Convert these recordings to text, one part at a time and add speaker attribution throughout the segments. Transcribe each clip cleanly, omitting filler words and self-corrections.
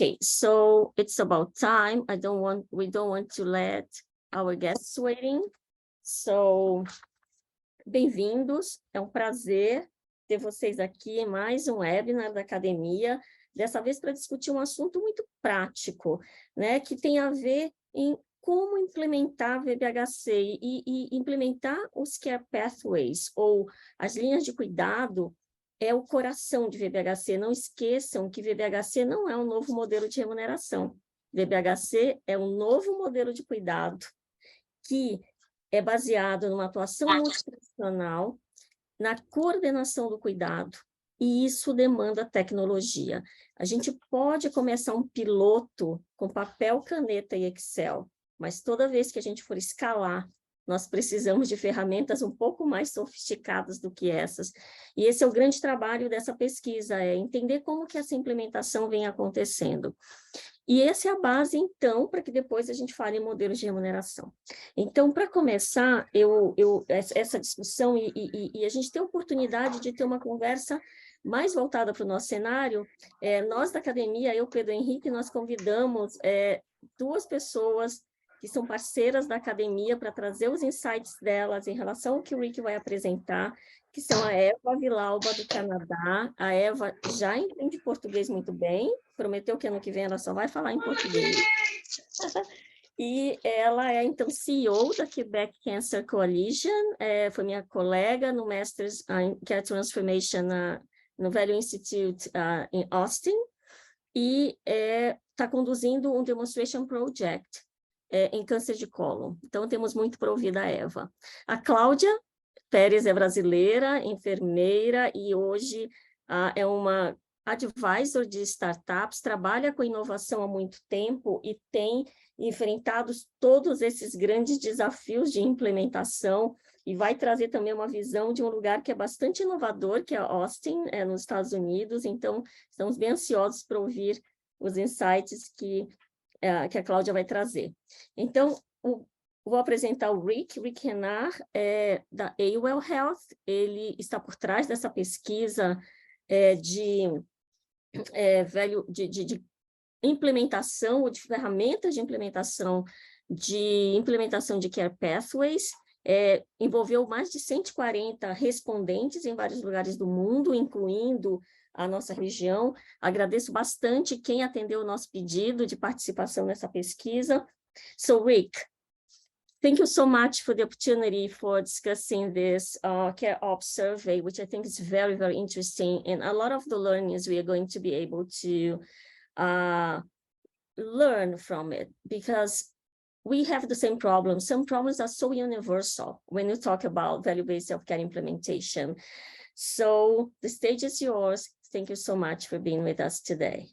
Speaker 1: Okay, so it's about time. We don't want to let our guests waiting. So, bem-vindos. É um prazer ter vocês aqui em mais um webinar da academia, dessa vez para discutir um assunto muito prático, né, que tem a ver em como implementar VBHC e implementar os Care Pathways, ou as linhas de cuidado, é o coração de VBHC. Não esqueçam que VBHC não é um novo modelo de remuneração. VBHC é um novo modelo de cuidado que é baseado numa atuação multiprofissional, na coordenação do cuidado, e isso demanda tecnologia. A gente pode começar um piloto com papel, caneta e Excel, mas toda vez que a gente for escalar, nós precisamos de ferramentas um pouco mais sofisticadas do que essas. E esse é o grande trabalho dessa pesquisa, é entender como que essa implementação vem acontecendo. E essa é a base, então, para que depois a gente fale em modelos de remuneração. Então, para começar, essa discussão, e a gente tem a oportunidade de ter uma conversa mais voltada para o nosso cenário, nós da academia, eu, Pedro Henrique, nós convidamos duas pessoas que são parceiras da academia para trazer os insights delas em relação ao que o Rick vai apresentar, que são a Eva Villalba, do Canadá. A Eva já entende português muito bem, prometeu que ano que vem ela só vai falar em português. E ela é, então, CEO da Quebec Cancer Coalition, foi minha colega no Masters in Care Transformation no Value Institute em Austin, e está conduzindo um demonstration project em câncer de cólon. Então, temos muito para ouvir da Eva. A Claudia Pérez é brasileira, enfermeira, e hoje é uma advisor de startups, trabalha com inovação há muito tempo e tem enfrentado todos esses grandes desafios de implementação, e vai trazer também uma visão de um lugar que é bastante inovador, que é Austin, nos Estados Unidos. Então, estamos bem ansiosos para ouvir os insights que a Cláudia vai trazer. Então, vou apresentar o Rick Renard, da AWell Health. Ele está por trás dessa pesquisa de implementação, ou de ferramentas de implementação de Care Pathways. Envolveu mais de 140 respondentes em vários lugares do mundo, incluindo a nossa região. Agradeço bastante quem atendeu o nosso pedido de participação nessa pesquisa. So, Rick, thank you so much for the opportunity for discussing this CareOPS survey, which I think is very, very interesting. And a lot of the learnings we are going to be able to learn from it, because we have the same problems. Some problems are so universal when you talk about value-based healthcare implementation. So the stage is yours. Thank you so much for being with us today.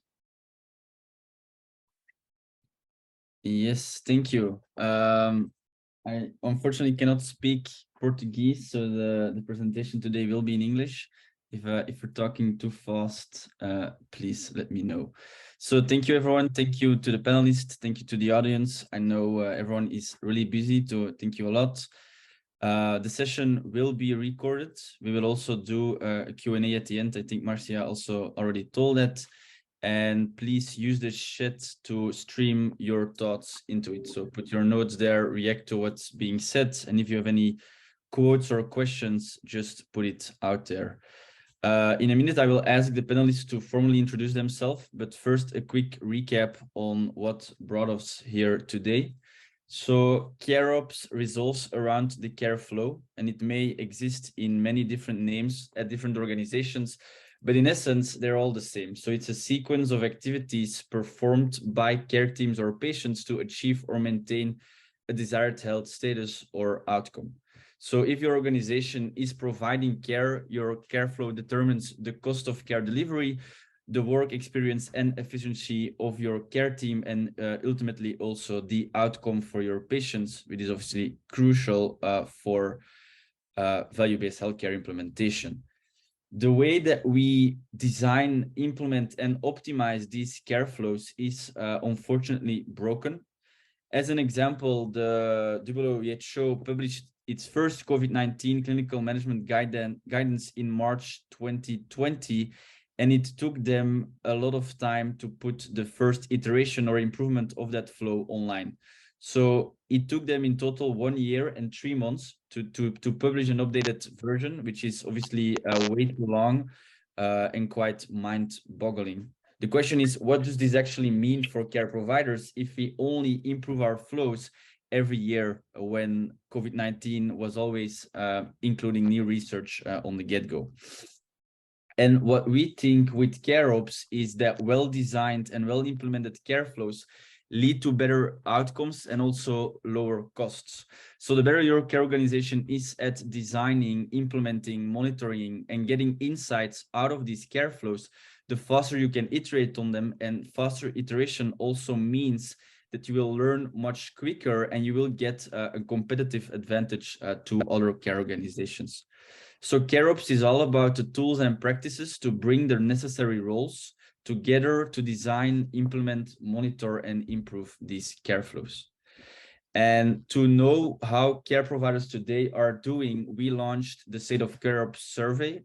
Speaker 2: Yes, thank you. I unfortunately cannot speak Portuguese, so the presentation today will be in English. If we're talking too fast, please let me know. So thank you, everyone. Thank you to the panelists. Thank you to the audience. I know everyone is really busy, so thank you a lot. The session will be recorded. We will also do a Q&A at the end. I think Marcia also already told that. And please use the chat to stream your thoughts into it. So put your notes there, react to what's being said. And if you have any quotes or questions, just put it out there. In a minute, I will ask the panelists to formally introduce themselves. But first, a quick recap on what brought us here today. So CareOPS resolves around the care flow, and it may exist in many different names at different organizations, but in essence, they're all the same. So it's a sequence of activities performed by care teams or patients to achieve or maintain a desired health status or outcome. So if your organization is providing care, your care flow determines the cost of care delivery, the work experience and efficiency of your care team, and ultimately also the outcome for your patients, which is obviously crucial for value-based healthcare implementation. The way that we design, implement, and optimize these care flows is unfortunately broken. As an example, the WHO published its first COVID-19 clinical management guidance in March 2020, and it took them a lot of time to put the first iteration or improvement of that flow online. So it took them in total 1 year and 3 months to publish an updated version, which is obviously way too long and quite mind-boggling. The question is, what does this actually mean for care providers if we only improve our flows every year when COVID-19 was always including new research on the get-go? And what we think with CareOPS is that well-designed and well-implemented care flows lead to better outcomes and also lower costs. So the better your care organization is at designing, implementing, monitoring, and getting insights out of these care flows, the faster you can iterate on them, and faster iteration also means that you will learn much quicker and you will get a competitive advantage to other care organizations. So CareOPS is all about the tools and practices to bring the necessary roles together to design, implement, monitor, and improve these care flows. And to know how care providers today are doing, we launched the State of CareOPS survey,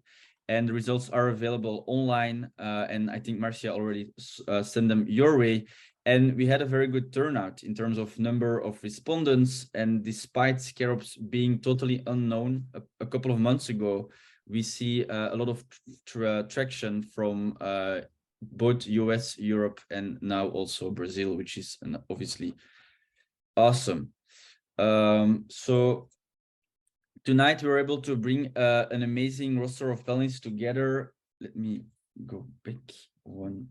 Speaker 2: and the results are available online. And I think Marcia already sent them your way. And we had a very good turnout in terms of number of respondents. And despite CareOPS being totally unknown a couple of months ago, we see a lot of traction from both US, Europe, and now also Brazil, which is obviously awesome. So tonight we were able to bring an amazing roster of panelists together. Let me go back one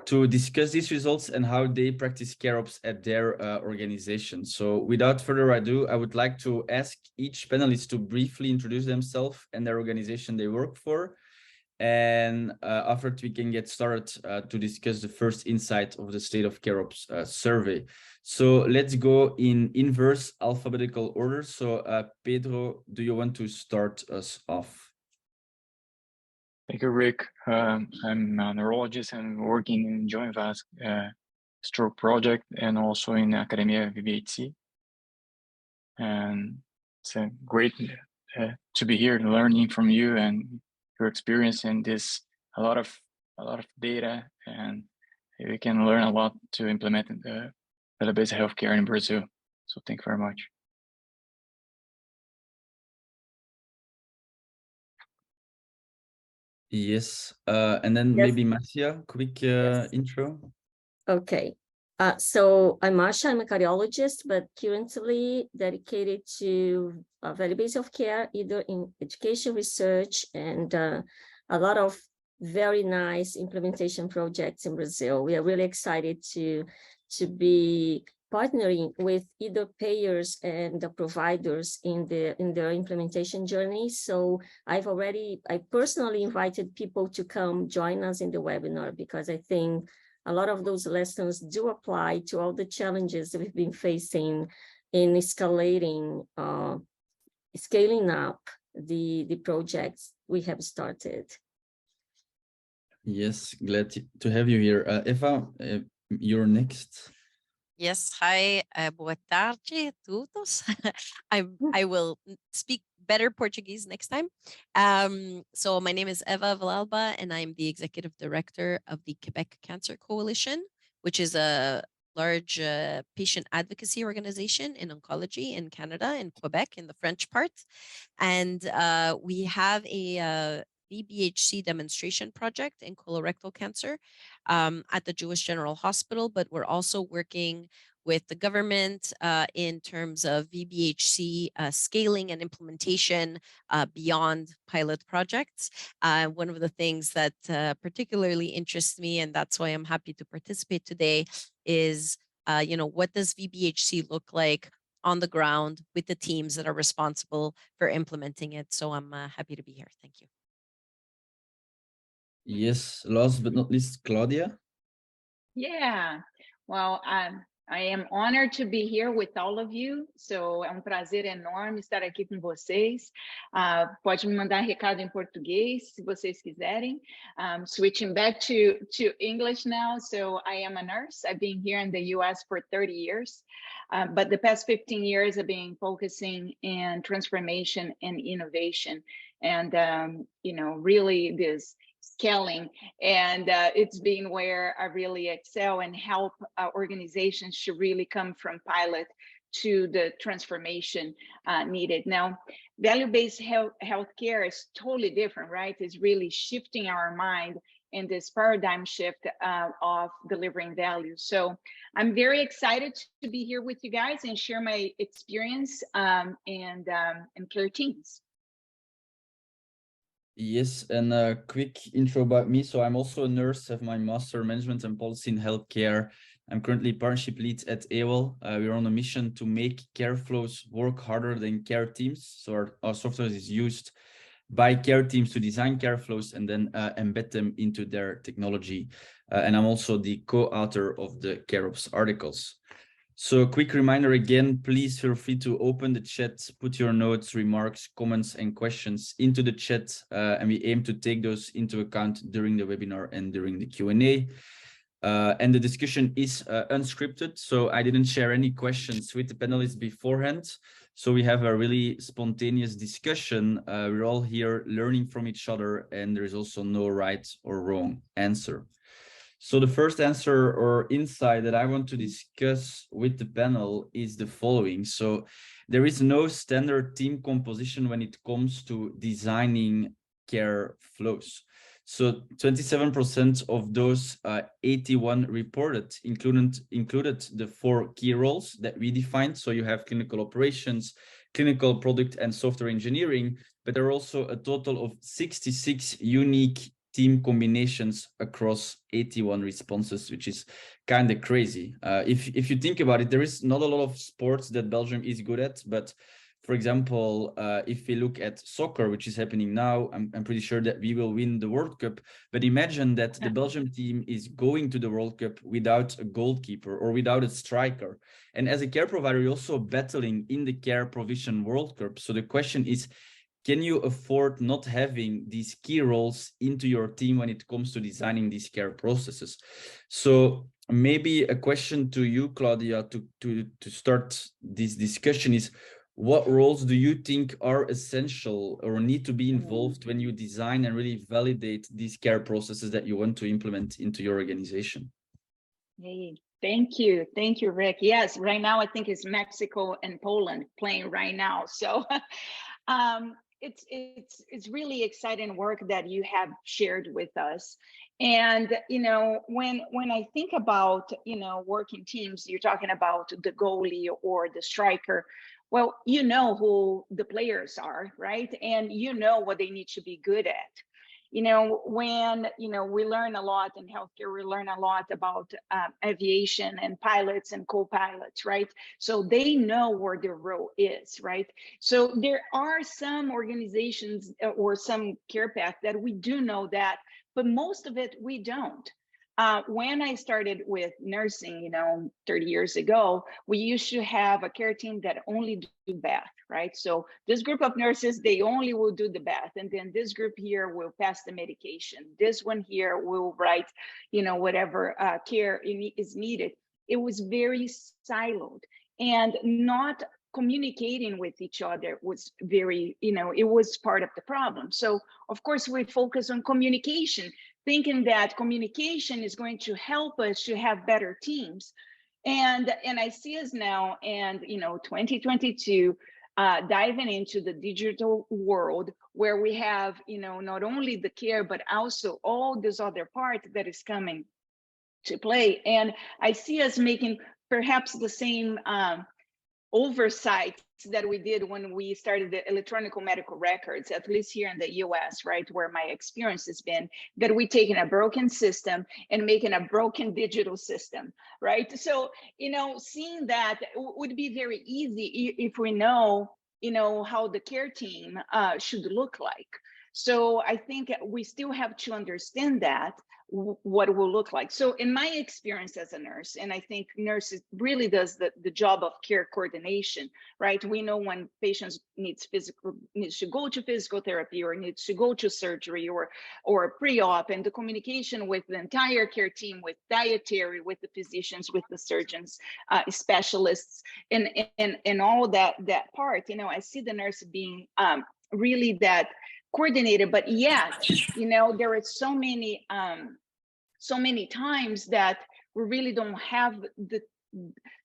Speaker 2: to discuss these results and how they practice CareOPS at their organization. So without further ado, I would like to ask each panelist to briefly introduce themselves and their organization they work for. And after we can get started to discuss the first insight of the State of CareOPS survey. So let's go in inverse alphabetical order. So Pedro, do you want to start us off?
Speaker 3: Thank you, Rick. I'm a neurologist and working in joint stroke project and also in academia VBHC. And it's great to be here learning from you and your experience in this. A lot of data, and we can learn a lot to implement value-based healthcare in Brazil. So thank you very much.
Speaker 2: Yes, and then maybe Marcia, quick intro.
Speaker 1: Okay. So I'm Marcia, I'm a cardiologist, but currently dedicated to value-based healthcare, either in education research and a lot of very nice implementation projects in Brazil. We are really excited to be partnering with either payers and the providers in their implementation journey. So I personally invited people to come join us in the webinar because I think a lot of those lessons do apply to all the challenges that we've been facing in scaling up the projects we have started.
Speaker 2: Yes, glad to have you here. Eva, you're next.
Speaker 4: Yes, hi, boa tarde a todos. I will speak better Portuguese next time. So my name is Eva Villalba, and I'm the executive director of the Quebec Cancer Coalition, which is a large patient advocacy organization in oncology in Canada, in Quebec, in the French part. And we have a VBHC demonstration project in colorectal cancer at the Jewish General Hospital, but we're also working with the government in terms of VBHC scaling and implementation beyond pilot projects. One of the things that particularly interests me, and that's why I'm happy to participate today, is what does VBHC look like on the ground with the teams that are responsible for implementing it. So I'm happy to be here. Thank you.
Speaker 2: Yes, last but not least, Claudia.
Speaker 5: Yeah, well, I am honored to be here with all of you. So é prazer enorme estar aqui com vocês. Pode me mandar recado em português, se vocês quiserem. Switching back to English now. So I am a nurse. I've been here in the US for 30 years. But the past 15 years I've been focusing in transformation and innovation. And, really this scaling, and it's been where I really excel and help organizations to really come from pilot to the transformation needed. Now, value-based healthcare is totally different, right? It's really shifting our mind in this paradigm shift of delivering value. So I'm very excited to be here with you guys and share my experience and care teams.
Speaker 2: Yes, and a quick intro about me. So I'm also a nurse, have my master in management and policy in healthcare. I'm currently partnership lead at AWOL. We're on a mission to make care flows work harder than care teams. So our software is used by care teams to design care flows and then embed them into their technology. And I'm also the co-author of the CareOPS articles. So a quick reminder again, please feel free to open the chat, put your notes, remarks, comments, and questions into the chat. And we aim to take those into account during the webinar and during the Q&A. And the discussion is unscripted, so I didn't share any questions with the panelists beforehand. So we have a really spontaneous discussion. We're all here learning from each other, and there is also no right or wrong answer. So the first answer or insight that I want to discuss with the panel is the following. So there is no standard team composition when it comes to designing care flows. So 27% of those 81 reported included the 4 key roles that we defined. So you have clinical operations, clinical product and software engineering, but there are also a total of 66 unique team combinations across 81 responses, which is kind of crazy. If you think about it, there is not a lot of sports that Belgium is good at, but for example, if we look at soccer, which is happening now, I'm pretty sure that we will win the World Cup. But imagine that the Belgium team is going to the World Cup without a goalkeeper or without a striker. And as a care provider, you're also battling in the care provision World Cup. So the question is, can you afford not having these key roles into your team when it comes to designing these care processes? So maybe a question to you, Claudia, to start this discussion is, what roles do you think are essential or need to be involved when you design and really validate these care processes that you want to implement into your organization?
Speaker 5: Hey, thank you, Rick. Yes, right now I think it's Mexico and Poland playing right now. So it's really exciting work that you have shared with us. And when I think about working teams, you're talking about the goalie or the striker. Well, you know who the players are, right? And you know what they need to be good at. When we learn a lot in healthcare, we learn a lot about aviation and pilots and co-pilots, right? So they know where their role is, right? So there are some organizations or some care paths that we do know that, but most of it we don't. When I started with nursing, 30 years ago, we used to have a care team that only do bath, right? So this group of nurses, they only will do the bath. And then this group here will pass the medication. This one here will write, whatever care is needed. It was very siloed and not communicating with each other was very, it was part of the problem. So of course we focus on communication, thinking that communication is going to help us to have better teams. And I see us now and 2022 diving into the digital world where we have not only the care but also all this other part that is coming to play. And I see us making perhaps the same oversight that we did when we started the electronic medical records, at least here in the US, right, where my experience has been, that we taking a broken system and making a broken digital system, right? So, seeing that would be very easy if we know, how the care team should look like. So I think we still have to understand that, what it will look like. So in my experience as a nurse, and I think nurses really does the job of care coordination, right? We know when patients needs to go to physical therapy or needs to go to surgery or pre-op, and the communication with the entire care team, with dietary, with the physicians, with the surgeons, specialists, and all that part. I see the nurse being really that coordinated, but yet, you know, there are so many times that we really don't have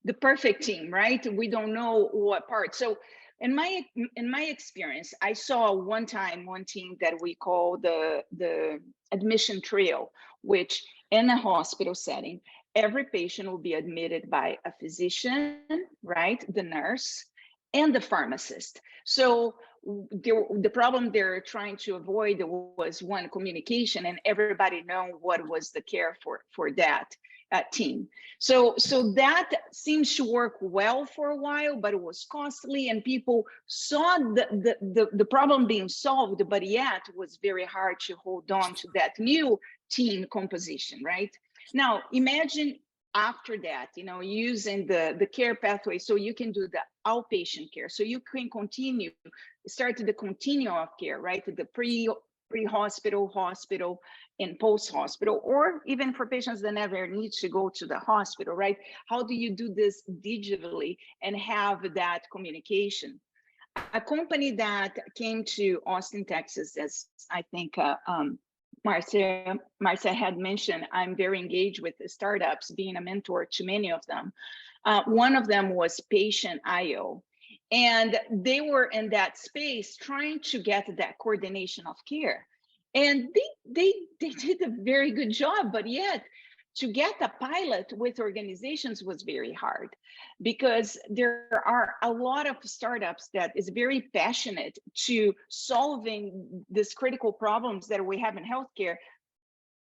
Speaker 5: the perfect team, right? We don't know what part. So in my experience, I saw one team that we call the admission trio, which in a hospital setting, every patient will be admitted by a physician, right? The nurse and the pharmacist. So the problem they're trying to avoid was one, communication, and everybody know what was the care for that team. So that seems to work well for a while, but it was costly, and people saw the problem being solved, but yet it was very hard to hold on to that new team composition, right? Now, imagine after that, you know, using the care pathway, so you can do the outpatient care. So you can start the continuum of care, right? The pre-hospital, hospital, and post-hospital, or even for patients that never need to go to the hospital, right? How do you do this digitally and have that communication? A company that came to Austin, Texas, as I think Marcia had mentioned, I'm very engaged with the startups, being a mentor to many of them. One of them was Patient.io, and they were in that space trying to get that coordination of care. And they did a very good job, but yet to get a pilot with organizations was very hard, because there are a lot of startups that is very passionate to solving these critical problems that we have in healthcare,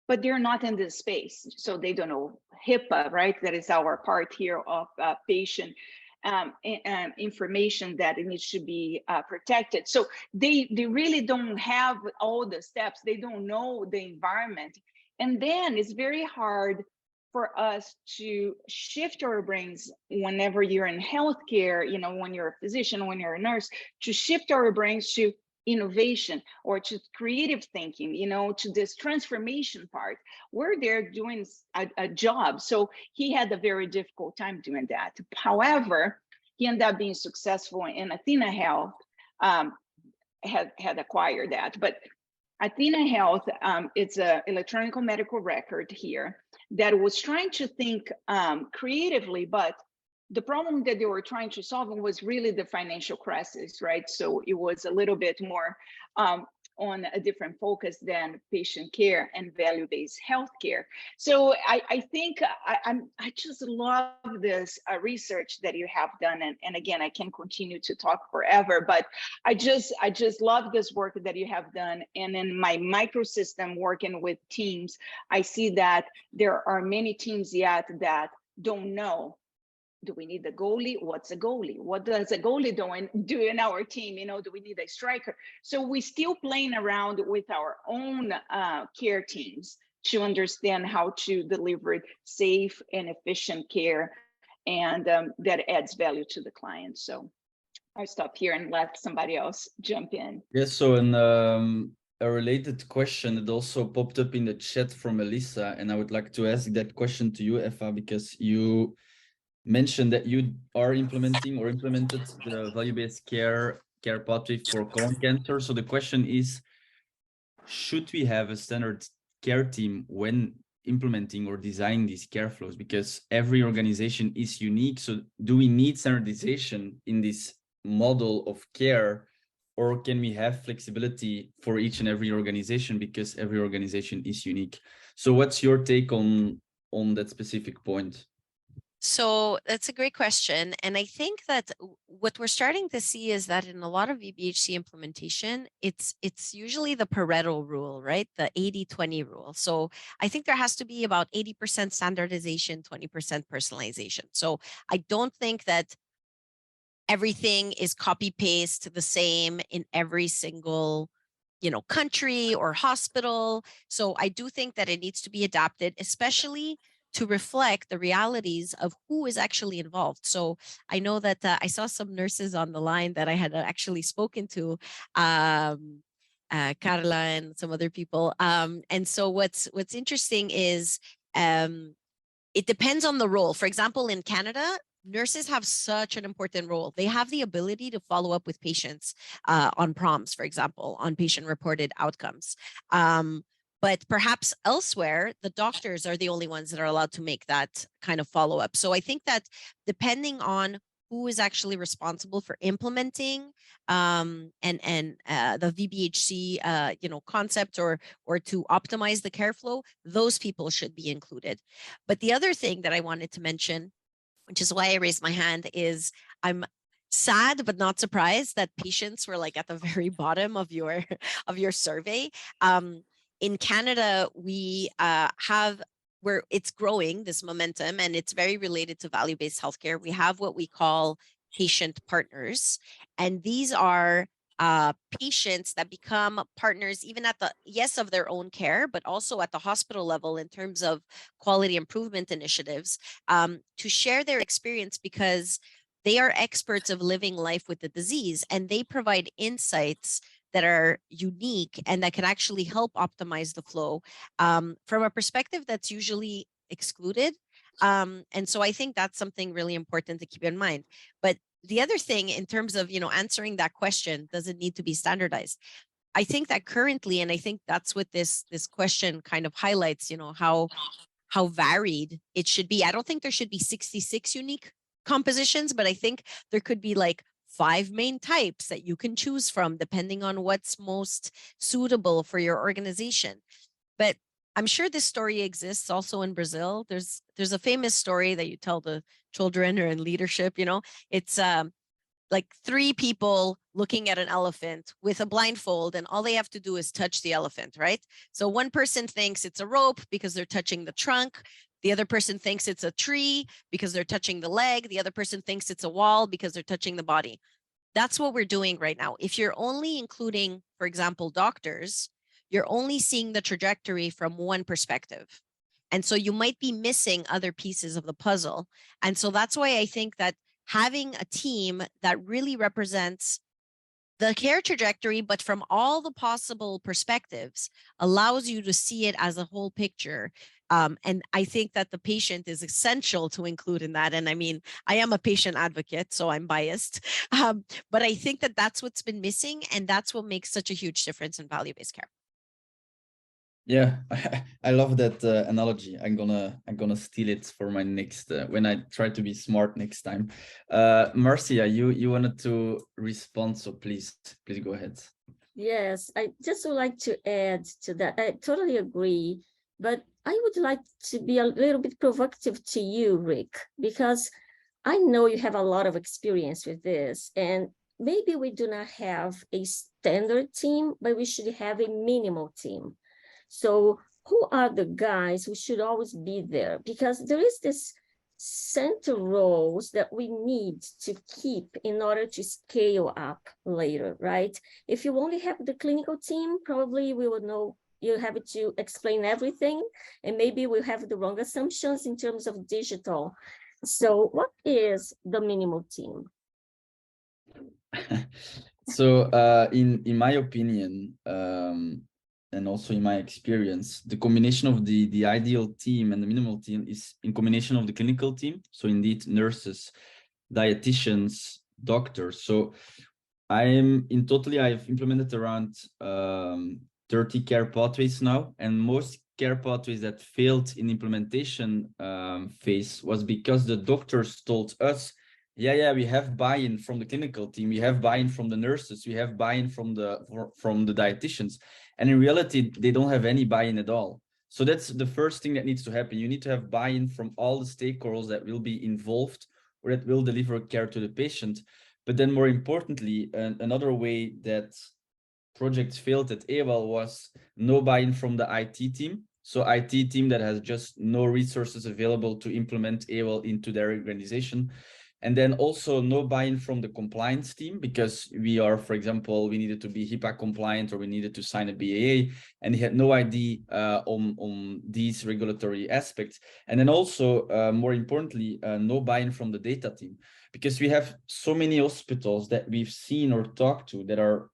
Speaker 5: but they're not in this space. So they don't know HIPAA, right? That is our part here of patient information that it needs to be protected. So they really don't have all the steps. They don't know the environment. And then it's very hard for us to shift our brains whenever you're in healthcare, you know, when you're a physician, when you're a nurse, to shift our brains to innovation or to creative thinking, you know, to this transformation part. We're there doing a job. So he had a very difficult time doing that. However, he ended up being successful, and Athena Health had acquired that. But Athena Health, it's an electronic medical record here that was trying to think creatively, but the problem that they were trying to solve was really the financial crisis, right? So it was a little bit more on a different focus than patient care and value-based healthcare. So I think I just love this research that you have done, and again, I can continue to talk forever, but I just love this work that you have done. And in my microsystem working with teams, I see that there are many teams yet that don't know. Do we need a goalie? What's a goalie? What does a goalie do in our team? You know, do we need a striker? So we're still playing around with our own care teams to understand how to deliver safe and efficient care, and that adds value to the client. So I'll stop here and let somebody else jump in.
Speaker 2: Yes, so a related question that also popped up in the chat from Melissa, and I would like to ask that question to you, Eva, because you mentioned that you are implemented the value-based care pathway for colon cancer. So the question is, should we have a standard care team when implementing or designing these care flows? Because every organization is unique. So do we need standardization in this model of care, or can we have flexibility for each and every organization, because every organization is unique? So what's your take on that specific point?
Speaker 4: So that's a great question. And I think that what we're starting to see is that in a lot of VBHC implementation, it's usually the Pareto rule, right? The 80-20 rule. So I think there has to be about 80% standardization, 20% personalization. So I don't think that everything is copy paste the same in every single, you know, country or hospital. So I do think that it needs to be adapted, especially to reflect the realities of who is actually involved. So I know that I saw some nurses on the line that I had actually spoken to, Carla and some other people. And so what's interesting is it depends on the role. For example, in Canada, nurses have such an important role. They have the ability to follow up with patients on PROMs, for example, on patient-reported outcomes. But perhaps elsewhere, the doctors are the only ones that are allowed to make that kind of follow-up. So I think that depending on who is actually responsible for implementing the VBHC concept or to optimize the care flow, those people should be included. But the other thing that I wanted to mention, which is why I raised my hand, is I'm sad but not surprised that patients were like at the very bottom of your survey. In Canada, we where it's growing, this momentum, and it's very related to value-based healthcare. We have what we call patient partners, and these are patients that become partners even at the, of their own care, but also at the hospital level in terms of quality improvement initiatives, to share their experience, because they are experts of living life with the disease, and they provide insights that are unique and that can actually help optimize the flow from a perspective that's usually excluded. And so I think that's something really important to keep in mind. But the other thing in terms of, answering that question, does it need to be standardized? I think that currently, and I think that's what this question kind of highlights, how varied it should be. I don't think there should be 66 unique compositions, but I think there could be like 5 main types that you can choose from depending on what's most suitable for your organization. But I'm sure this story exists also in Brazil. There's a famous story that you tell the children or in leadership, it's like 3 people looking at an elephant with a blindfold, and all they have to do is touch the elephant, right? So one person thinks it's a rope because they're touching the trunk. The other person thinks it's a tree because they're touching the leg. The other person thinks it's a wall because they're touching the body. That's what we're doing right now. If you're only including, for example, doctors, you're only seeing the trajectory from one perspective. And so you might be missing other pieces of the puzzle. And so that's why I think that having a team that really represents the care trajectory, but from all the possible perspectives, allows you to see it as a whole picture. And I think that the patient is essential to include in that. And I mean, I am a patient advocate, so I'm biased. But I think that that's what's been missing, and that's what makes such a huge difference in value-based care.
Speaker 2: Yeah, I love that analogy. I'm gonna steal it for my next when I try to be smart next time. Marcia, you wanted to respond, so please go ahead.
Speaker 1: Yes, I just would like to add to that. I totally agree, but I would like to be a little bit provocative to you, Rick, because I know you have a lot of experience with this, and maybe we do not have a standard team, but we should have a minimal team. So who are the guys who should always be there? Because there is this center roles that we need to keep in order to scale up later, right? If you only have the clinical team, probably we will know you have to explain everything, and maybe we'll have the wrong assumptions in terms of digital. So what is the minimal team?
Speaker 2: So in my opinion, and also in my experience, the combination of the ideal team and the minimal team is in combination of the clinical team. So indeed, nurses, dietitians, doctors. So I've implemented around 30 care pathways now, and most care pathways that failed in implementation phase was because the doctors told us, yeah, we have buy-in from the clinical team, we have buy-in from the nurses, we have buy-in from the dietitians, and in reality they don't have any buy-in at all. So that's the first thing that needs to happen. You need to have buy-in from all the stakeholders that will be involved or that will deliver care to the patient. But then more importantly, another way that projects failed at AWAL was no buy-in from the IT team. So IT team that has just no resources available to implement AWAL into their organization. And then also no buy-in from the compliance team, because we are, for example, we needed to be HIPAA compliant or we needed to sign a BAA, and they had no idea on these regulatory aspects. And then also, more importantly, no buy-in from the data team, because we have so many hospitals that we've seen or talked to that are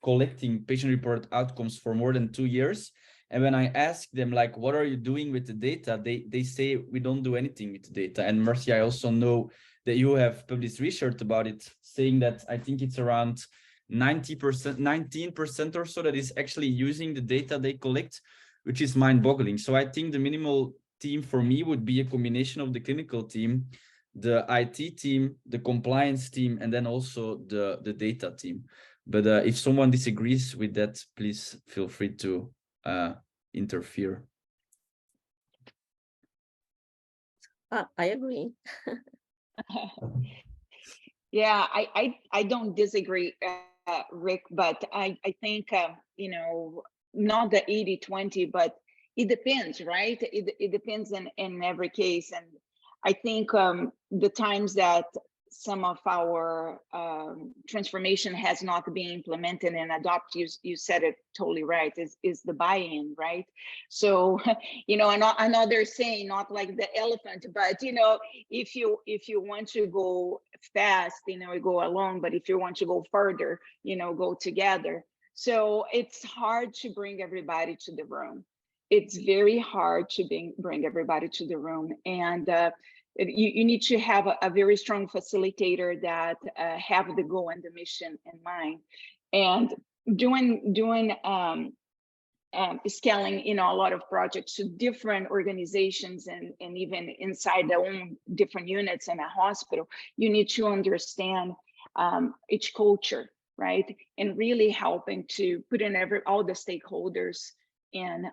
Speaker 2: collecting patient-reported outcomes for more than 2 years, And when I ask them, like, what are you doing with the data? They say, we don't do anything with the data. And Mercy, I also know that you have published research about it, saying that I think it's around 90%, 19% or so that is actually using the data they collect, which is mind-boggling. So I think the minimal team for me would be a combination of the clinical team, the IT team, the compliance team, and then also the data team. But if someone disagrees with that, please feel free to interfere.
Speaker 1: I agree.
Speaker 5: Yeah, I don't disagree, Rick, but I think, you know, not the 80-20, but it depends, right? It depends in every case. And I think the times that some of our transformation has not been implemented and adopted, you said it totally right, is the buy-in, right? So, you know, another saying, not like the elephant, but, you know, if you want to go fast, you know, go alone, but if you want to go further, you know, go together. So it's hard to bring everybody to the room. It's very hard to bring everybody to the room. And you need to have a very strong facilitator that have the goal and the mission in mind. And doing scaling, you know, a lot of projects to different organizations and even inside their own different units in a hospital, you need to understand each culture, right? And really helping to put in all the stakeholders in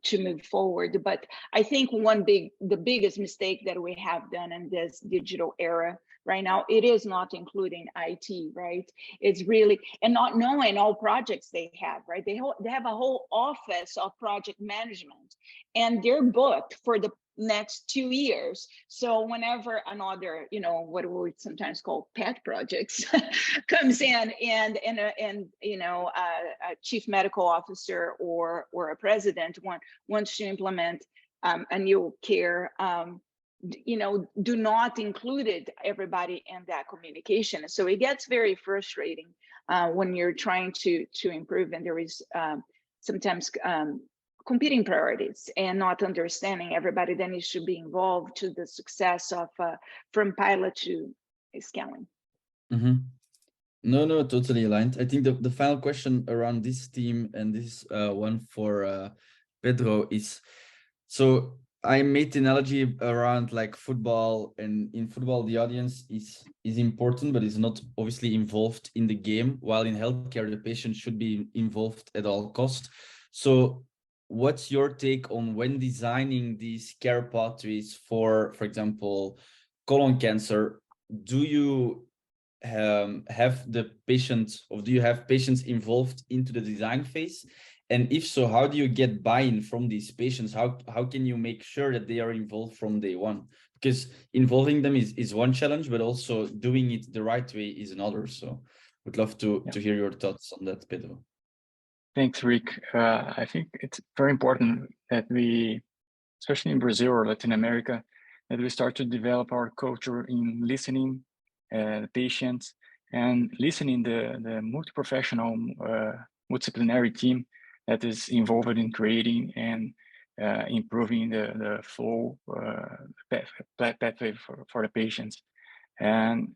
Speaker 5: to move forward. But I think the biggest mistake that we have done in this digital era right now, it is not including IT, right? It's really, and not knowing all projects they have, right? They have a whole office of project management and they're booked for the next 2 years. So whenever another, you know, what we sometimes call pet projects comes in and you know, a chief medical officer or a president wants to implement a new care, you know, do not include everybody in that communication. So it gets very frustrating when you're trying to improve, and there is sometimes competing priorities and not understanding everybody that needs to be involved to the success of from pilot to scaling.
Speaker 2: Mm-hmm. No, totally aligned. I think the final question around this team, and this one for Pedro, is, so I made the analogy around like football, and in football the audience is important, but is not obviously involved in the game, while in healthcare the patient should be involved at all costs. So what's your take on when designing these care pathways for example, colon cancer? Do you have the patients, or do you have patients involved into the design phase? And if so, how do you get buy-in from these patients? How can you make sure that they are involved from day one? Because involving them is one challenge, but also doing it the right way is another. So would love to hear your thoughts on that, Pedro.
Speaker 3: Thanks, Rick. I think it's very important that we, especially in Brazil or Latin America, that we start to develop our culture in listening the patients and listening the multi-professional, multidisciplinary team that is involved in creating and improving the flow pathway for the patients. And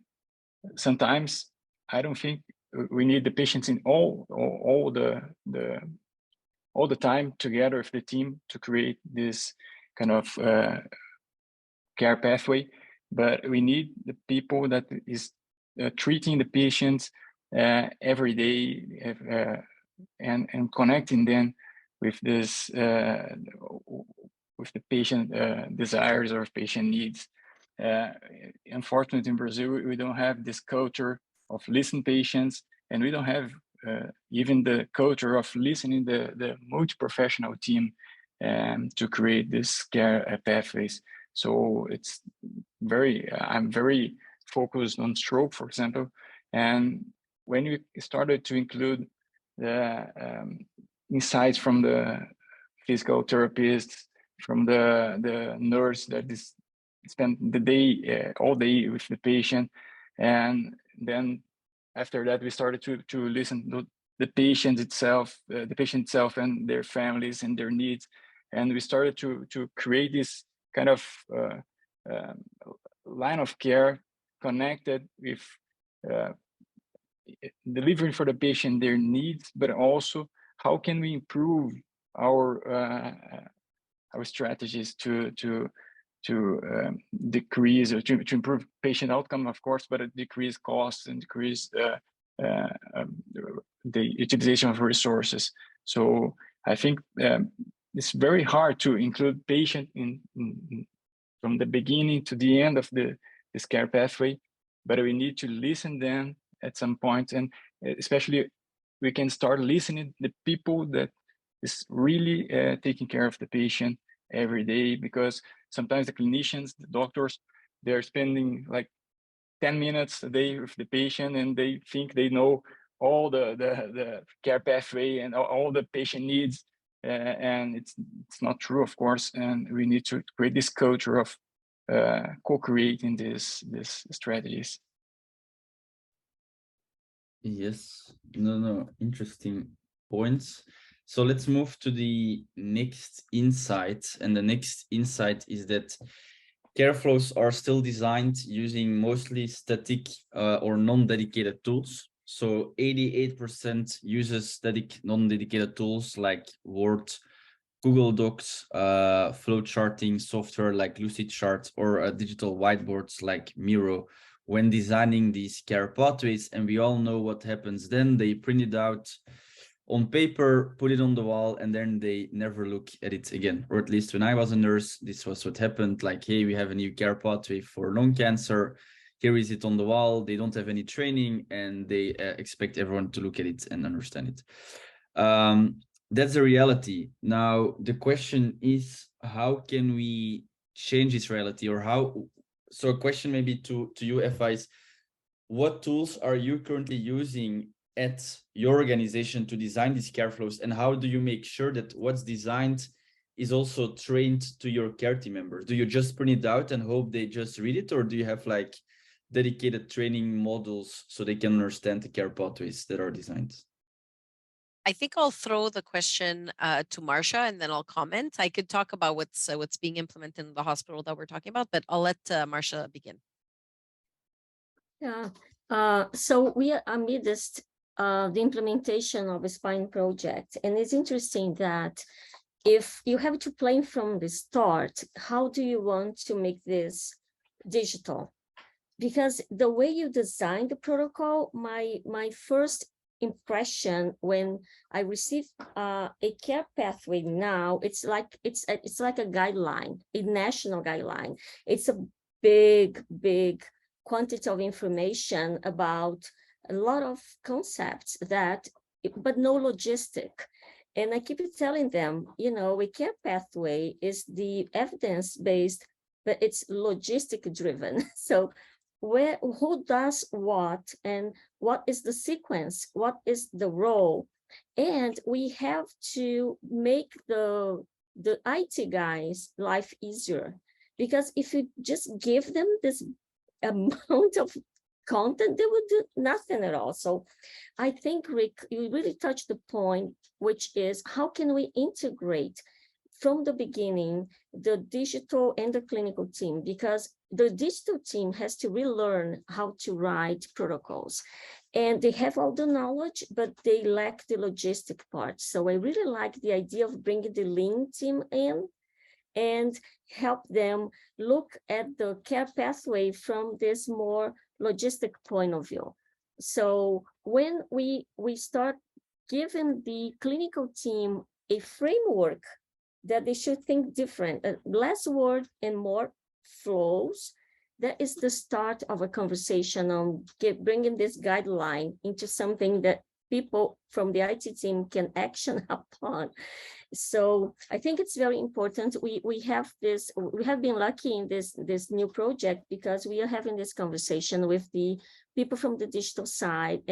Speaker 3: sometimes I don't think we need the patients in all the time together with the team to create this kind of care pathway, but we need the people that is treating the patients every day and connecting them with this with the patient desires or patient needs. Unfortunately, in Brazil, we don't have this culture of listening patients, and we don't have even the culture of listening the multi-professional team to create this care pathways. So it's I'm very focused on stroke, for example. And when we started to include the insights from the physical therapists, from the nurse that is spend the day, all day with the patient. And then after that, we started to listen to the patient itself, and their families and their needs. And we started to create this kind of line of care connected with delivering for the patient their needs, but also how can we improve our strategies to decrease or to improve patient outcome, of course, but decrease costs and decrease the utilization of resources. So I think it's very hard to include patient in from the beginning to the end of this care pathway, but we need to listen then at some point, and especially we can start listening the people that is really taking care of the patient every day, because sometimes the clinicians, the doctors, they're spending like 10 minutes a day with the patient, and they think they know all the care pathway and all the patient needs, and it's not true, of course. And we need to create this culture of co-creating these strategies.
Speaker 2: Yes, no, interesting points. So let's move to the next insight. And the next insight is that care flows are still designed using mostly static or non-dedicated tools. So 88% uses non-dedicated tools like Word, Google Docs, flow charting software like Lucidchart, or digital whiteboards like Miro when designing these care pathways. And we all know what happens then. They print it out on paper, put it on the wall, and then they never look at it again. Or at least when I was a nurse, this was what happened. Like, hey, we have a new care pathway for lung cancer. Here is it on the wall. They don't have any training, and they expect everyone to look at it and understand it. That's the reality. Now, the question is, how can we change this reality, or how? So a question maybe to you, Eva, is what tools are you currently using at your organization to design these care flows, and how do you make sure that what's designed is also trained to your care team members? Do you just print it out and hope they just read it, or do you have like dedicated training models so they can understand the care pathways that are designed?
Speaker 4: I think I'll throw the question to Marcia, and then I'll comment. I could talk about what's being implemented in the hospital that we're talking about, but I'll let Marcia begin.
Speaker 1: Yeah. So we are amidst the implementation of a spine project, and it's interesting that if you have to plan from the start, how do you want to make this digital? Because the way you design the protocol, my first impression when I received a care pathway now, it's like a guideline, a national guideline. It's a big quantity of information about a lot of concepts but no logistic. And I keep telling them, a care pathway is the evidence-based, but it's logistic driven. So who does what, and what is the sequence, what is the role? And we have to make the IT guys' life easier, because if you just give them this amount of content, they would do nothing at all. So I think, Rick, you really touched the point, which is how can we integrate from the beginning the digital and the clinical team, because the digital team has to relearn how to write protocols, and they have all the knowledge, but they lack the logistic part. So I really like the idea of bringing the lean team in and help them look at the care pathway from this more logistic point of view. So when we start giving the clinical team a framework that they should think different, less word and more flows, that is the start of a conversation on bringing this guideline into something that people from the IT team can action upon. So I think it's very important. We have been lucky in this new project because we are having this conversation with the people from the digital side,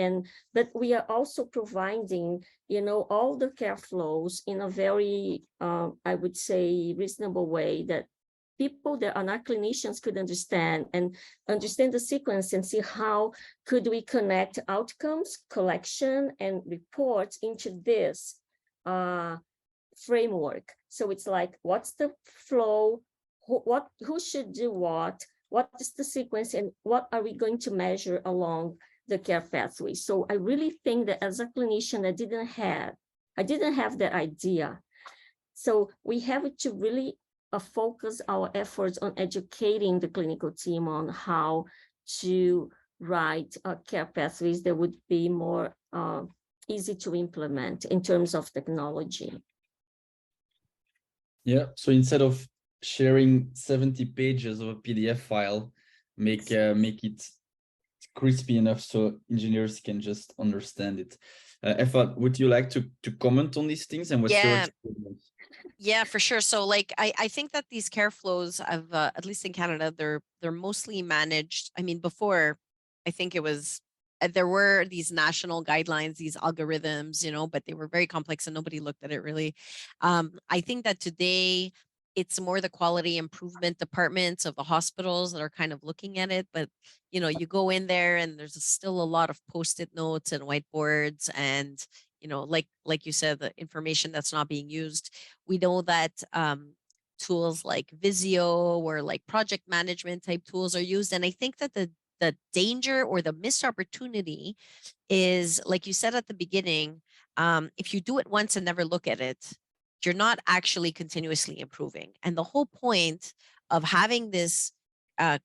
Speaker 1: but we are also providing, all the care flows in a very, I would say, reasonable way that people that are not clinicians could understand the sequence and see how could we connect outcomes, collection, and reports into this framework. So it's like, what's the flow? Who should do what is the sequence, and what are we going to measure along the care pathway? So I really think that as a clinician, I didn't have that idea. So we have to really focus our efforts on educating the clinical team on how to write care pathways that would be more easy to implement in terms of technology.
Speaker 2: Yeah, so instead of sharing 70 pages of a PDF file, make it crispy enough so engineers can just understand it. Eva, would you like to comment on these things, and what's your experience?
Speaker 4: Yeah, for sure. So like, I think that these care flows of, at least in Canada, they're mostly managed. I mean, before, I think it was, there were these national guidelines, these algorithms, you know, but they were very complex and nobody looked at it really. I think that today it's more the quality improvement departments of the hospitals that are kind of looking at it. But, you know, you go in there and there's still a lot of Post-it notes and whiteboards and, you know, like you said, the information that's not being used. We know that tools like Visio or like project management type tools are used. And I think that the danger or the missed opportunity is, like you said at the beginning, if you do it once and never look at it, you're not actually continuously improving. And the whole point of having this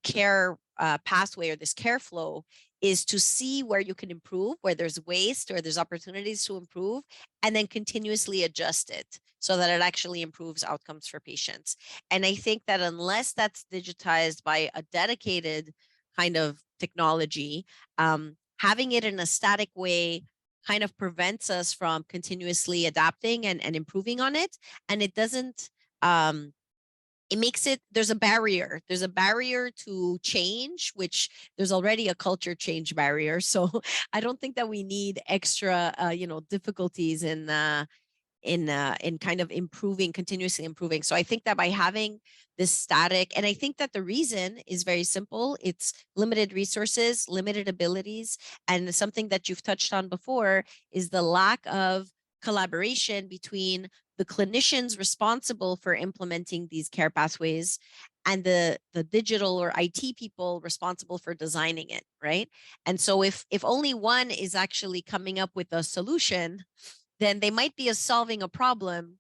Speaker 4: care pathway or this care flow is to see where you can improve, where there's waste or there's opportunities to improve, and then continuously adjust it so that it actually improves outcomes for patients. And I think that unless that's digitized by a dedicated kind of technology, having it in a static way kind of prevents us from continuously adapting and improving on it. And it doesn't, it makes it, there's a barrier to change, which there's already a culture change barrier. So I don't think that we need extra, difficulties in kind of continuously improving. So I think that by having this static, and I think that the reason is very simple. It's limited resources, limited abilities, and something that you've touched on before is the lack of collaboration between the clinicians responsible for implementing these care pathways and the digital or IT people responsible for designing it, right? And so if only one is actually coming up with a solution, then they might be solving a problem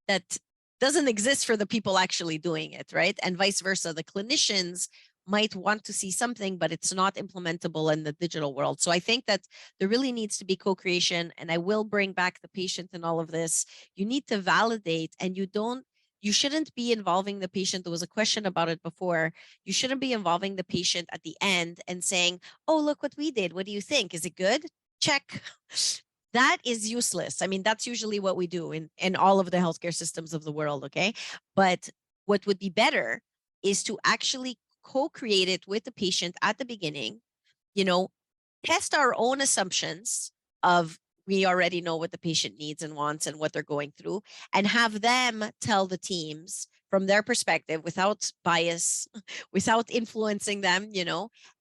Speaker 4: that doesn't exist for the people actually doing it, right? And vice versa. The clinicians might want to see something, but it's not implementable in the digital world. So I think that there really needs to be co-creation, and I will bring back the patient in all of this. You need to validate, and you shouldn't be involving the patient. There was a question about it before. You shouldn't be involving the patient at the end and saying, oh, look what we did. What do you think? Is it good? Check. That is useless. I mean, that's usually what we do in all of the healthcare systems of the world, okay? But what would be better is to actually co-create it with the patient at the beginning, test our own assumptions of we already know what the patient needs and wants and what they're going through, and have them tell the teams from their perspective without bias, without influencing them,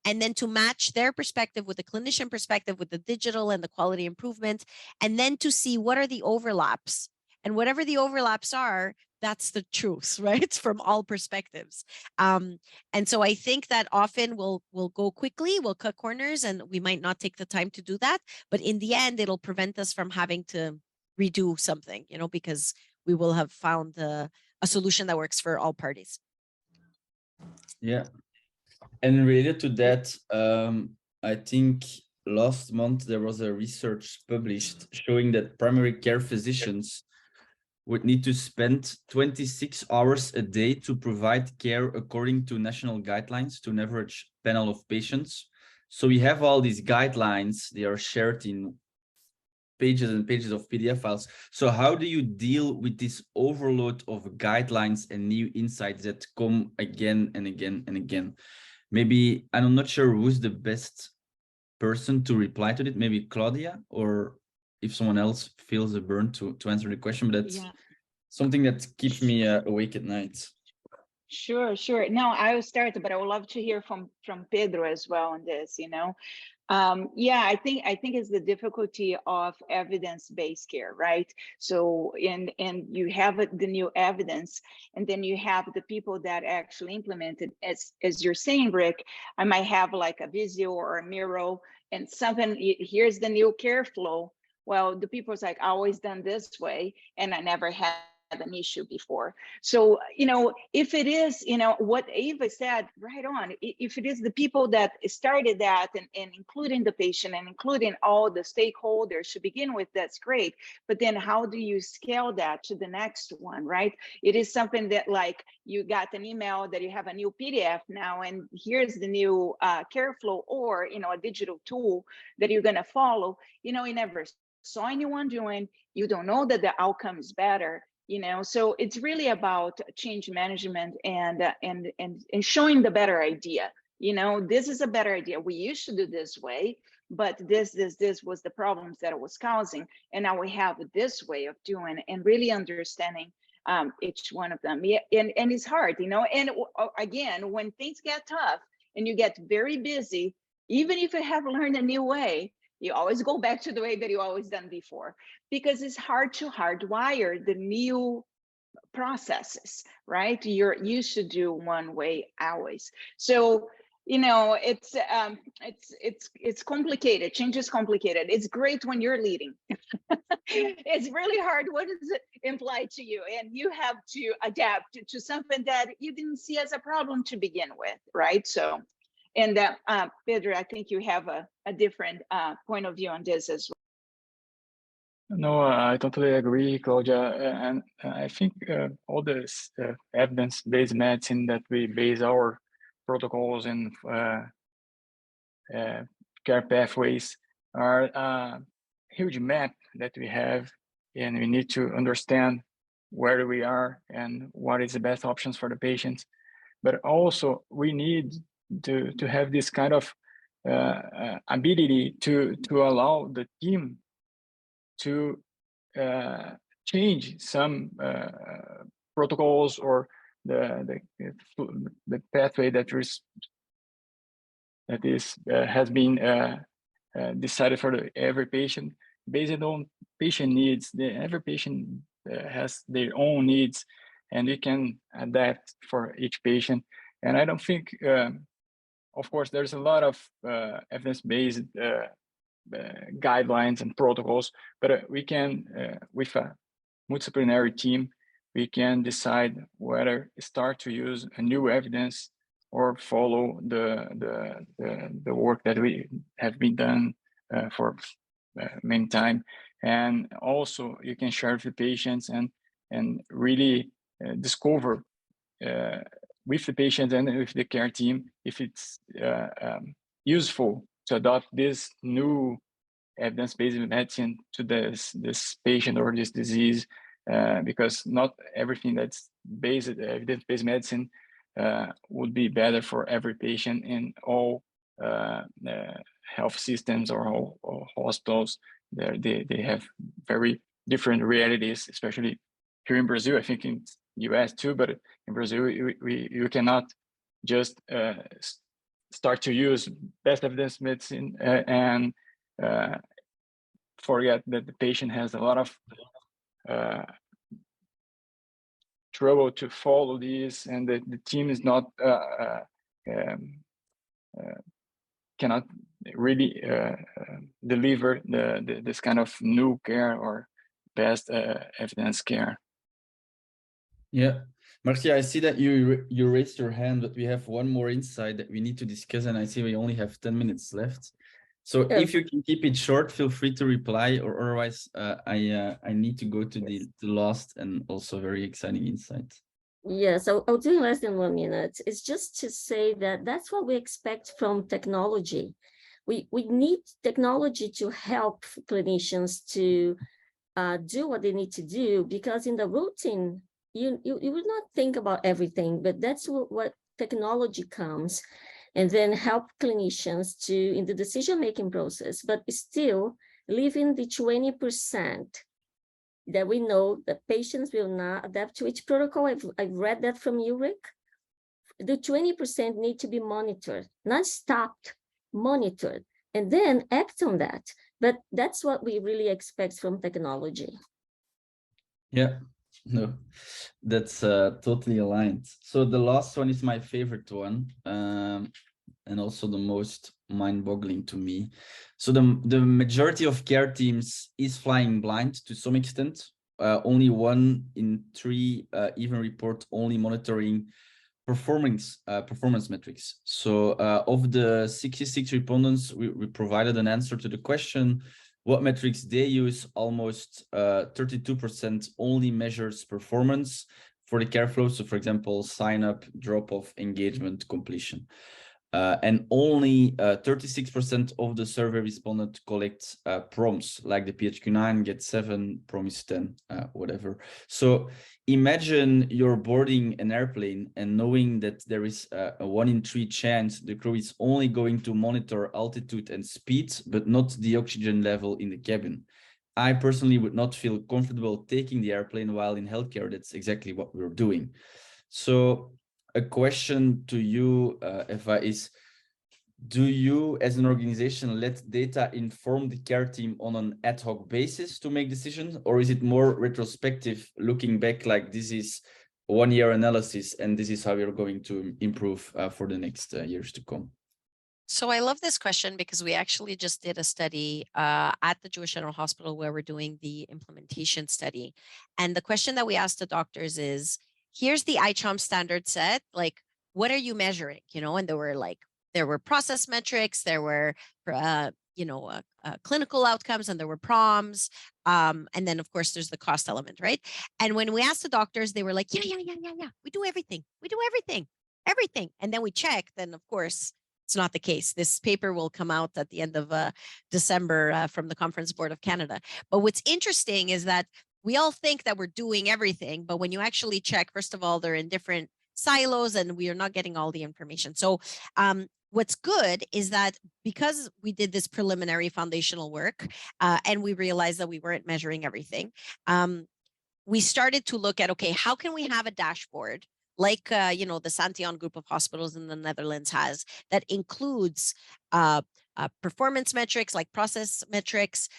Speaker 4: and then to match their perspective with the clinician perspective, with the digital and the quality improvement, and then to see what are the overlaps. And whatever the overlaps are, that's the truth, right? From all perspectives. And so I think that often we'll go quickly, we'll cut corners, and we might not take the time to do that. But in the end, it'll prevent us from having to redo something, because we will have found a solution that works for all parties.
Speaker 2: Yeah. And related to that, I think last month there was a research published showing that primary care physicians would need to spend 26 hours a day to provide care according to national guidelines to an average panel of patients. So we have all these guidelines, they are shared in pages and pages of PDF files. So how do you deal with this overload of guidelines and new insights that come again and again and again? Maybe, I'm not sure who's the best person to reply to it, maybe Claudia, or if someone else feels a burn to answer the question, but that's something that keeps me awake at night.
Speaker 5: Sure, sure. No, I will start, but I would love to hear from Pedro as well on this, Yeah, I think it's the difficulty of evidence-based care, right? So and you have the new evidence, and then you have the people that actually implement it. As you're saying, Rick, I might have like a Visio or a Miro and something, here's the new care flow. Well, the people's like, I always done this way, and I never had an issue before. So, if it is, what Eva said, right on, if it is the people that started that and including the patient and including all the stakeholders to begin with, that's great. But then how do you scale that to the next one, right? It is something that like you got an email that you have a new PDF now, and here's the new care flow, or, a digital tool that you're going to follow. You never saw anyone doing, you don't know that the outcome is better. So it's really about change management and showing the better idea. This is a better idea. We used to do this way, but this was the problems that it was causing, and now we have this way of doing, and really understanding each one of them. Yeah, and it's hard, and again, when things get tough and you get very busy, even if you have learned a new way, you always go back to the way that you always done before, because it's hard to hardwire the new processes, right? You're used to do one way always. So, it's complicated. Change is complicated. It's great when you're leading. It's really hard. What does it imply to you? And you have to adapt to something that you didn't see as a problem to begin with, right? So, and Pedro, I think you have a different point of view on this as well.
Speaker 3: No, I totally agree, Claudia. And I think all this evidence-based medicine that we base our protocols and care pathways are a huge map that we have, and we need to understand where we are and what is the best options for the patients. But also we need to have this kind of ability to allow the team to change some protocols or the pathway that has been decided for every patient based on patient needs. Every patient has their own needs, and we can adapt for each patient. And I don't think, of course, there's a lot of evidence-based guidelines and protocols, but we can, with a multidisciplinary team, we can decide whether start to use a new evidence or follow the work that we have been done for many time. And also you can share with the patients and really discover with the patient and with the care team if it's useful to adopt this new evidence-based medicine to this patient or this disease, because not everything that's evidence-based medicine would be better for every patient in all health systems or all hospitals. They have very different realities, especially here in Brazil. I think in US too, but in Brazil you cannot just start to use best evidence medicine and forget that the patient has a lot of trouble to follow this, and the team is not cannot really deliver this kind of new care or best evidence care.
Speaker 2: Yeah, Marcia, I see that you raised your hand, but we have one more insight that we need to discuss, and I see we only have 10 minutes left. So if you can keep it short, feel free to reply, or otherwise I need to go to the last and also very exciting insight.
Speaker 1: Yes, I'll do less than 1 minute. It's just to say that that's what we expect from technology. We need technology to help clinicians to do what they need to do, because in the routine, you would not think about everything, but that's what technology comes, and then help clinicians to in the decision-making process, but still leaving the 20% that we know that patients will not adapt to each protocol. I've read that from you, Rick. The 20% need to be monitored, not stopped, monitored, and then act on that. But that's what we really expect from technology.
Speaker 2: Yeah, no, that's totally aligned. So the last one is my favorite one, and also the most mind-boggling to me. So the majority of care teams is flying blind to some extent. Only 1 in 3 even report only monitoring performance metrics. So of the 66 respondents, we provided an answer to the question what metrics they use. Almost 32% only measures performance for the care flow. So for example, sign up, drop off, engagement, completion. And only 36% of the survey respondent collect prompts like the PHQ-9, get 7, promise 10, whatever. So imagine you're boarding an airplane and knowing that there is a 1 in 3 chance the crew is only going to monitor altitude and speed, but not the oxygen level in the cabin. I personally would not feel comfortable taking the airplane while in healthcare. That's exactly what we're doing. So a question to you, Eva, is do you as an organization let data inform the care team on an ad hoc basis to make decisions, or is it more retrospective, looking back like this is 1 year analysis and this is how we're going to improve for the next years to come?
Speaker 4: So I love this question because we actually just did a study at the Jewish General Hospital where we're doing the implementation study. And the question that we asked the doctors is, here's the ICHOM standard set, like, what are you measuring? You know, and there were process metrics, there were, clinical outcomes, and there were PROMs. And then of course there's the cost element, right? And when we asked the doctors, they were like, yeah. We do everything. And then we checked, and of course, it's not the case. This paper will come out at the end of December from the Conference Board of Canada. But what's interesting is that we all think that we're doing everything, but when you actually check, first of all, they're in different silos and we are not getting all the information. So what's good is that because we did this preliminary foundational work and we realized that we weren't measuring everything, we started to look at, okay, how can we have a dashboard like, the Santion group of hospitals in the Netherlands has, that includes performance metrics like process metrics,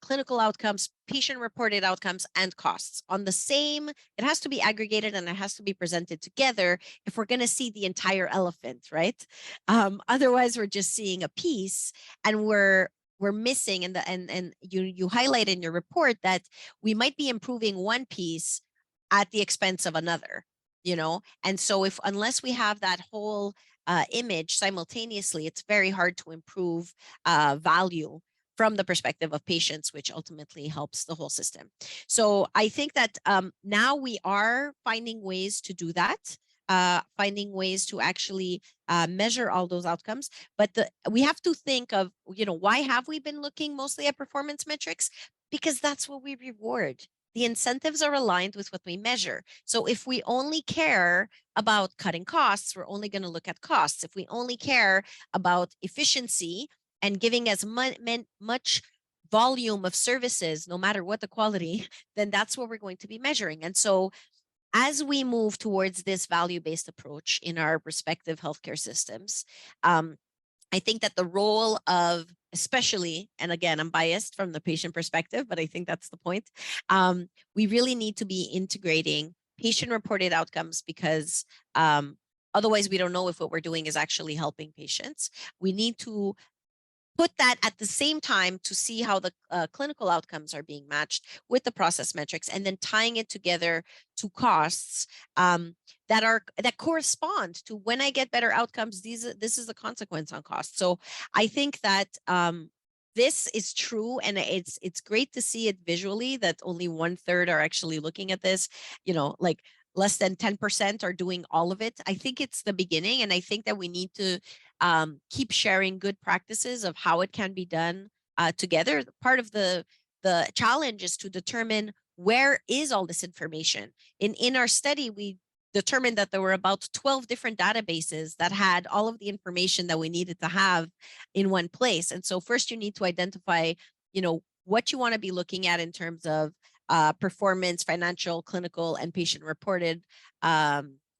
Speaker 4: clinical outcomes, patient-reported outcomes, and costs on the same. It has to be aggregated and it has to be presented together if we're going to see the entire elephant, right? Otherwise, we're just seeing a piece, and we're missing. And you highlight in your report that we might be improving one piece at the expense of another. And so unless we have that whole image simultaneously, it's very hard to improve value from the perspective of patients, which ultimately helps the whole system. So I think that now we are finding ways to do that, finding ways to actually measure all those outcomes. But we have to think of, why have we been looking mostly at performance metrics? Because that's what we reward. The incentives are aligned with what we measure. So if we only care about cutting costs, we're only going to look at costs. If we only care about efficiency and giving as much volume of services, no matter what the quality, then that's what we're going to be measuring. And so as we move towards this value-based approach in our respective healthcare systems, I think that the role of, especially, and again, I'm biased from the patient perspective, but I think that's the point. We really need to be integrating patient-reported outcomes because otherwise we don't know if what we're doing is actually helping patients. We need to put that at the same time to see how the clinical outcomes are being matched with the process metrics, and then tying it together to costs that correspond to when I get better outcomes. This is the consequence on cost. So I think that this is true, and it's great to see it visually that only 1/3 are actually looking at this. Like less than 10% are doing all of it. I think it's the beginning, and I think that we need to keep sharing good practices of how it can be done together. Part of the challenge is to determine where is all this information. In our study, we determined that there were about 12 different databases that had all of the information that we needed to have in one place. And so first you need to identify, what you want to be looking at in terms of performance, financial, clinical, and patient-reported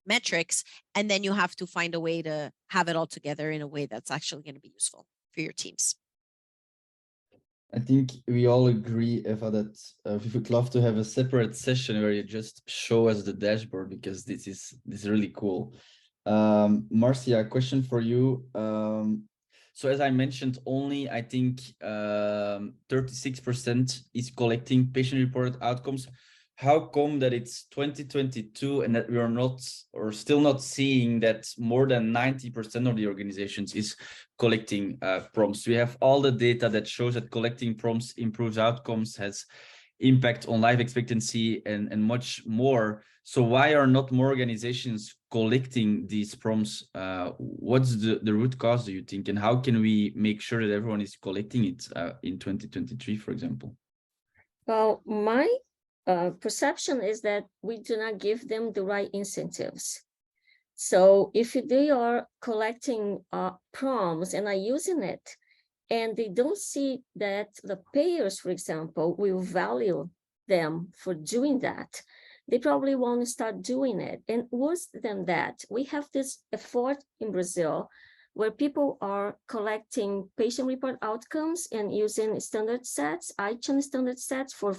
Speaker 4: metrics, and then you have to find a way to have it all together in a way that's actually going to be useful for your teams.
Speaker 2: I think we all agree, Eva, that we would love to have a separate session where you just show us the dashboard, because this is really cool. Marcia, a question for you. So as I mentioned, only I think 36% is collecting patient-reported outcomes. How come that it's 2022 and that we are not, or still not, seeing that more than 90% of the organizations is collecting prompts? We have all the data that shows that collecting prompts improves outcomes, has impact on life expectancy, and much more. So why are not more organizations collecting these prompts? What's the root cause, do you think? And how can we make sure that everyone is collecting it in 2023, for example?
Speaker 1: Well, my perception is that we do not give them the right incentives. So if they are collecting prompts and are using it, and they don't see that the payers, for example, will value them for doing that, they probably won't start doing it. And worse than that, we have this effort in Brazil where people are collecting patient-reported outcomes and using standard sets, item standard sets for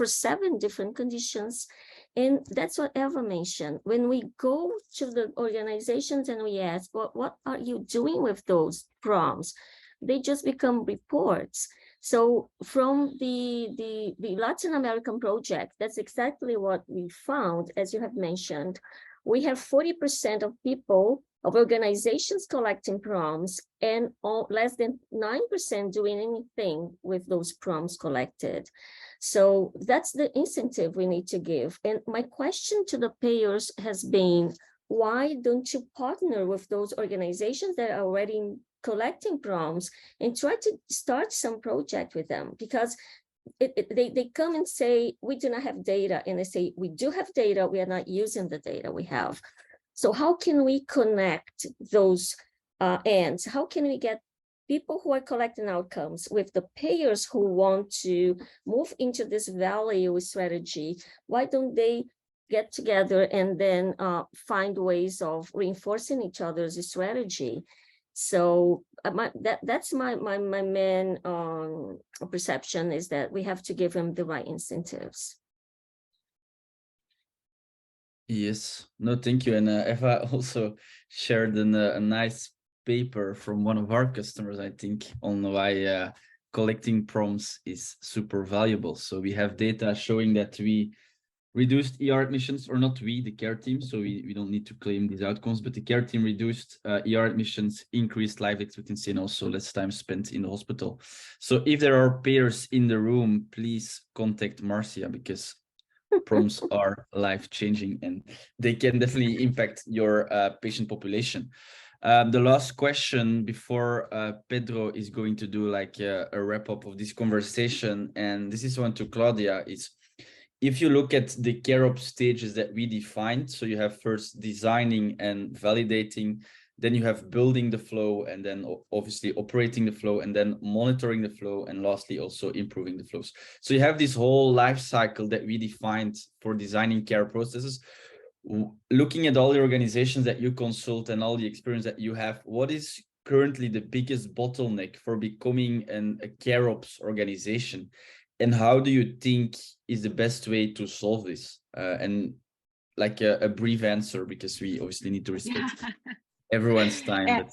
Speaker 1: 7 different conditions. And that's what Eva mentioned. When we go to the organizations and we ask, well, what are you doing with those prompts? They just become reports. So from the Latin American project, that's exactly what we found, as you have mentioned. We have 40% of people, of organizations collecting prompts, and less than 9% doing anything with those prompts collected. So that's the incentive we need to give. And my question to the payers has been, why don't you partner with those organizations that are already collecting prompts and try to start some project with them? Because they come and say, we do not have data. And they say, we do have data, we are not using the data we have. So how can we connect those ends? How can we get people who are collecting outcomes with the payers who want to move into this value strategy? Why don't they get together and then find ways of reinforcing each other's strategy? So that's my main perception, is that we have to give them the right incentives.
Speaker 2: Yes, no, thank you. And Eva also shared a nice paper from one of our customers, I think, on why collecting prompts is super valuable. So we have data showing that we reduced ER admissions, or not we, the care team, so we don't need to claim these outcomes, but the care team reduced ER admissions, increased life expectancy, and also less time spent in the hospital. So if there are payers in the room, please contact Marcia, because prompts are life-changing and they can definitely impact your patient population. The last question before Pedro is going to do like a wrap-up of this conversation, and this is one to Claudia, is if you look at the CareOPS stages that we defined, so you have first designing and validating, then you have building the flow, and then obviously operating the flow, and then monitoring the flow, and lastly also improving the flows. So you have this whole life cycle that we defined for designing care processes. Looking at all the organizations that you consult and all the experience that you have, what is currently the biggest bottleneck for becoming a CareOPS organization? And how do you think is the best way to solve this? And like a brief answer, because we obviously need to respect everyone's time.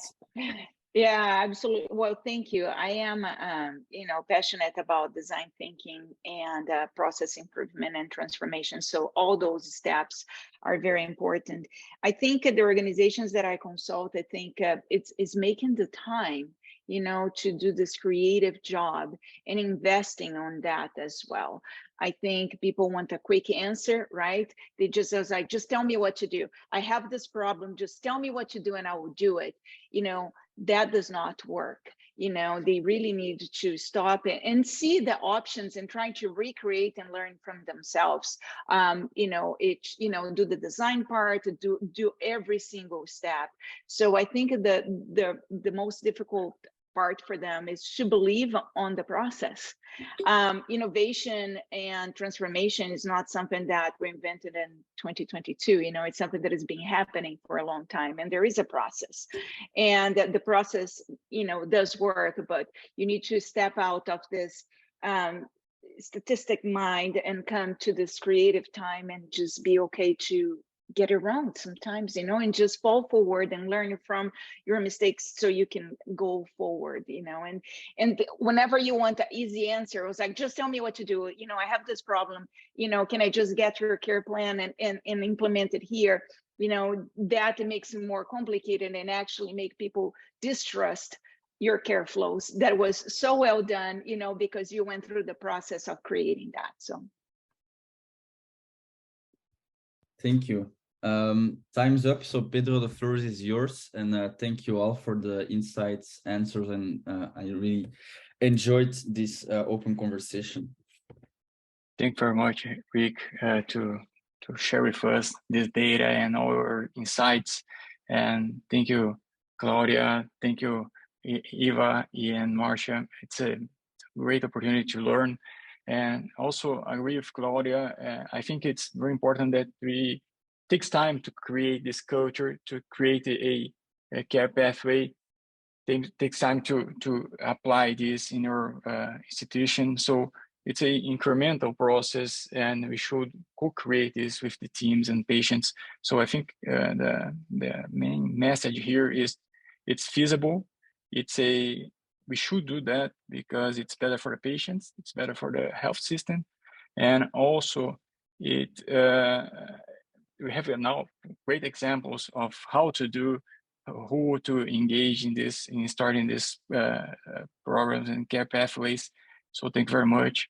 Speaker 5: Yeah, absolutely. Well, thank you. I am, passionate about design thinking and process improvement and transformation. So all those steps are very important. I think the organizations that I consult, I think it's making the time, to do this creative job and investing on that as well. I think people want a quick answer, right? They just like, just tell me what to do. I have this problem, just tell me what to do and I will do it. That does not work. They really need to stop and see the options and try to recreate and learn from themselves. Do the design part, do every single step. So I think the most difficult part for them is to believe on the process. Innovation and transformation is not something that we invented in 2022. It's something that has been happening for a long time, and there is a process, and the process, does work, but you need to step out of this statistic mind and come to this creative time and just be okay to get around sometimes, and just fall forward and learn from your mistakes so you can go forward, and whenever you want an easy answer, it was like, just tell me what to do. I have this problem, can I just get your care plan and implement it here? That makes it more complicated and actually make people distrust your care flows that was so well done, because you went through the process of creating that. So
Speaker 2: Thank you. Time's up. So Pedro, the floor is yours. And thank you all for the insights, answers, and I really enjoyed this open conversation.
Speaker 3: Thank you very much, Rick, to share with us this data and our insights. And thank you, Claudia. Thank you, Eva and Marcia. It's a great opportunity to learn. And also, I agree with Claudia. I think it's very important that we takes time to create this culture, to create a care pathway. Takes time to apply this in your institution. So it's an incremental process, and we should co-create this with the teams and patients. So I think the main message here is it's feasible. We should do that because it's better for the patients, it's better for the health system, and also we have now great examples of how to do, who to engage in this, in starting this programs and care pathways. So thank you very much.